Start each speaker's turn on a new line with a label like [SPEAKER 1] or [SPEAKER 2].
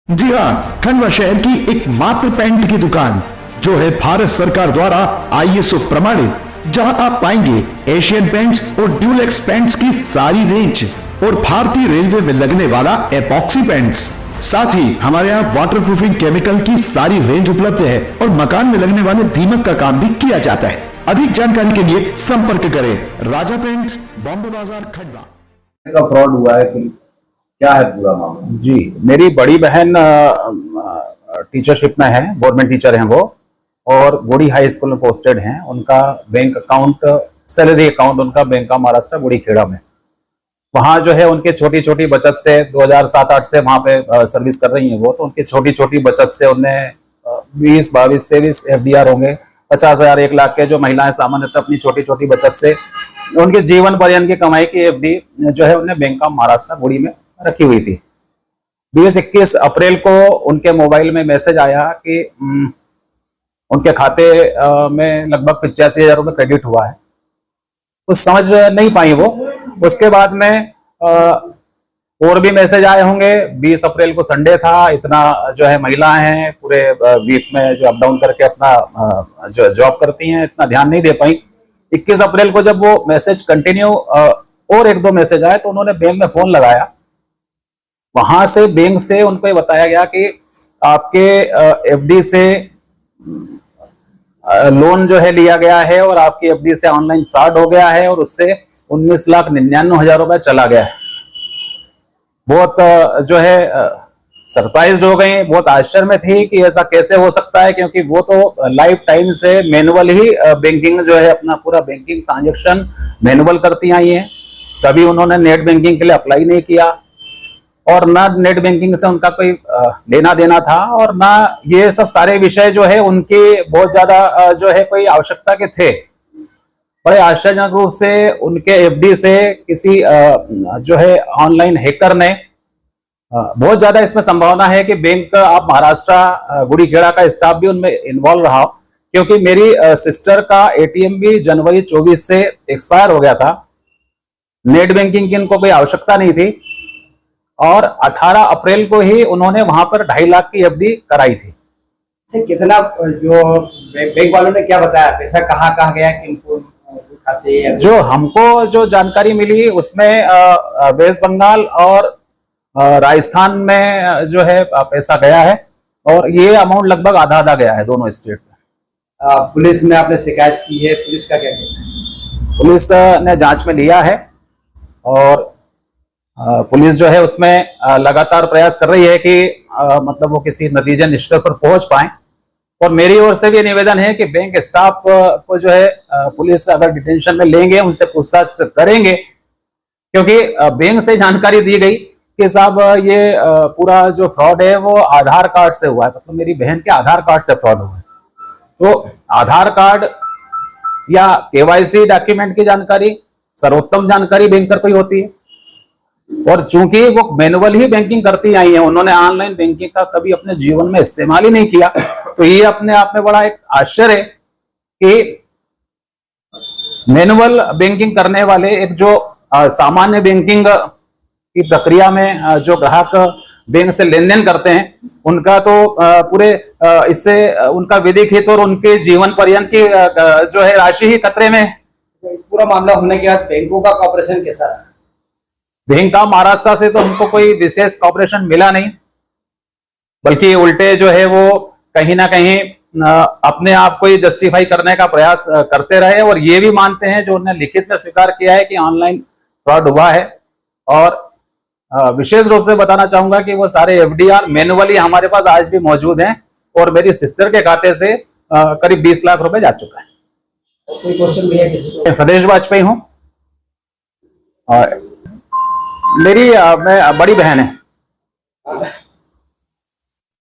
[SPEAKER 1] जी हाँ, खंडवा शहर की एकमात्र पेंट की दुकान जो है भारत सरकार द्वारा ISO प्रमाणित, जहां आप पाएंगे एशियन पेंट्स और ड्यूलेक्स पेंट्स की सारी रेंज और भारतीय रेलवे में लगने वाला एपॉक्सी पेंट्स। साथ ही हमारे यहाँ वाटरप्रूफिंग केमिकल की सारी रेंज उपलब्ध है और मकान में लगने वाले दीमक का काम भी किया जाता है। अधिक जानकारी के लिए संपर्क करें राजा पेंट्स, बॉम्बे बाजार, खंडवा।
[SPEAKER 2] का फ्रॉड हुआ है कि क्या है पूरा मामला?
[SPEAKER 3] जी, मेरी बड़ी बहन टीचरशिप में है, गवर्नमेंट टीचर हैं वो, और गोड़ी हाई स्कूल में पोस्टेड हैं। उनका बैंक अकाउंट, सैलरी अकाउंट उनका बैंक ऑफ महाराष्ट्र गोड़ी खेड़ा में। वहाँ जो है उनके छोटी छोटी बचत से 2007-8 से वहाँ पे सर्विस कर रही हैं वो, तो उनकी छोटी छोटी बचत से उन्हें 20, 22, 23 FDR होंगे, 50,000, 1 लाख के जो महिलाएं सामान्यतः अपनी छोटी छोटी बचत से उनके जीवन पर्यंत की कमाई की FD जो है उन्हें बैंक ऑफ महाराष्ट्र गोड़ी में रखी हुई थी। 20-21 अप्रैल को उनके मोबाइल में मैसेज आया कि उनके खाते में लगभग 85,000 रुपये क्रेडिट हुआ है। कुछ समझ नहीं पाई वो। उसके बाद में और भी मैसेज आए होंगे। 20 अप्रैल को संडे था, इतना जो है महिलाएं हैं पूरे वीक में जो अप डाउन करके अपना जो जॉब करती हैं, इतना ध्यान नहीं दे पाई। 21 अप्रैल को जब वो मैसेज कंटिन्यू और 1-2 मैसेज आए तो उन्होंने बैंक में फोन लगाया। वहां से बैंक से उनको ये बताया गया कि आपके FD से लोन जो है लिया गया है और आपकी FD से ऑनलाइन फ्रॉड हो गया है और उससे 19,99,000 रुपए चला गया है। बहुत जो है सरप्राइज हो गई, बहुत आश्चर्य में थी कि ऐसा कैसे हो सकता है, क्योंकि वो तो लाइफ टाइम से मैनुअल ही बैंकिंग जो है अपना पूरा बैंकिंग ट्रांजेक्शन मैनुअल करती आई हैं। कभी उन्होंने नेट बैंकिंग के लिए अप्लाई नहीं किया और ना नेट बैंकिंग से उनका कोई लेना देना था, और ना ये सब सारे विषय जो है उनके बहुत ज्यादा जो है कोई आवश्यकता के थे। बड़े आश्चर्यजनक रूप से उनके FD से किसी जो है ऑनलाइन हैकर ने, बहुत ज्यादा इसमें संभावना है कि बैंक ऑफ महाराष्ट्र गुड़ी खेड़ा का स्टाफ भी उनमें इन्वॉल्व रहा, क्योंकि मेरी सिस्टर का ATM भी जनवरी 24 से एक्सपायर हो गया था। नेट बैंकिंग की इनको कोई आवश्यकता नहीं थी और 18 अप्रैल को ही उन्होंने वहां पर 2.5 लाख की FD कराई थी।
[SPEAKER 2] कितना जो बैंक वालों ने क्या बताया, पैसा कहाँ कहाँ गया, किनको खाते?
[SPEAKER 3] जो हमको जो जानकारी मिली उसमें वेस्ट बंगाल और राजस्थान में जो है पैसा गया है, और ये अमाउंट लगभग आधा आधा गया है दोनों स्टेट में।
[SPEAKER 2] पुलिस में आपने शिकायत की है, पुलिस का क्या कहना है?
[SPEAKER 3] पुलिस ने जांच में लिया है और पुलिस जो है उसमें लगातार प्रयास कर रही है कि मतलब वो किसी नतीजे निष्कर्ष पर पहुंच पाए। और मेरी ओर से भी निवेदन है कि बैंक स्टाफ को जो है पुलिस अगर डिटेंशन में लेंगे, उनसे पूछताछ करेंगे, क्योंकि बैंक से जानकारी दी गई कि साहब ये पूरा जो फ्रॉड है वो आधार कार्ड से हुआ है, मतलब मेरी बहन के आधार कार्ड से फ्रॉड हुआ है। तो आधार कार्ड या KYC डॉक्यूमेंट की जानकारी सर्वोत्तम जानकारी बैंकर को ही होती है, और चूंकि वो मैनुअल ही बैंकिंग करती आई है, उन्होंने ऑनलाइन बैंकिंग का कभी अपने जीवन में इस्तेमाल ही नहीं किया। तो ये अपने आप में बड़ा एक आश्चर्य है कि मैनुअल बैंकिंग करने वाले एक जो सामान्य बैंकिंग की प्रक्रिया में जो ग्राहक बैंक से लेन देन करते हैं, उनका तो पूरे इससे उनका विधिक हित और उनके जीवन पर्यंत की जो है राशि ही खतरे में।
[SPEAKER 2] पूरा मामला होने के बाद बैंकों का कॉपरेशन कैसा रहा?
[SPEAKER 3] बैंक ऑफ महाराष्ट्र से तो हमको कोई विशेष कॉपरेशन मिला नहीं, बल्कि उल्टे जो है वो कहीं ना कहीं अपने आप को ही जस्टिफाई करने का प्रयास करते रहे, और ये भी मानते हैं, जो उन्होंने लिखित में स्वीकार किया है कि ऑनलाइन फ्रॉड हुआ है। और विशेष रूप से बताना चाहूंगा कि वो सारे FDR मैनुअली हमारे पास आज भी मौजूद हैं, और मेरी सिस्टर के खाते से करीब 20 लाख रुपए जा चुका है।
[SPEAKER 2] कोई क्वेश्चन भी है किसी को?
[SPEAKER 3] प्रदेश वाजपेयी हूँ और मेरी मैं बड़ी बहन है।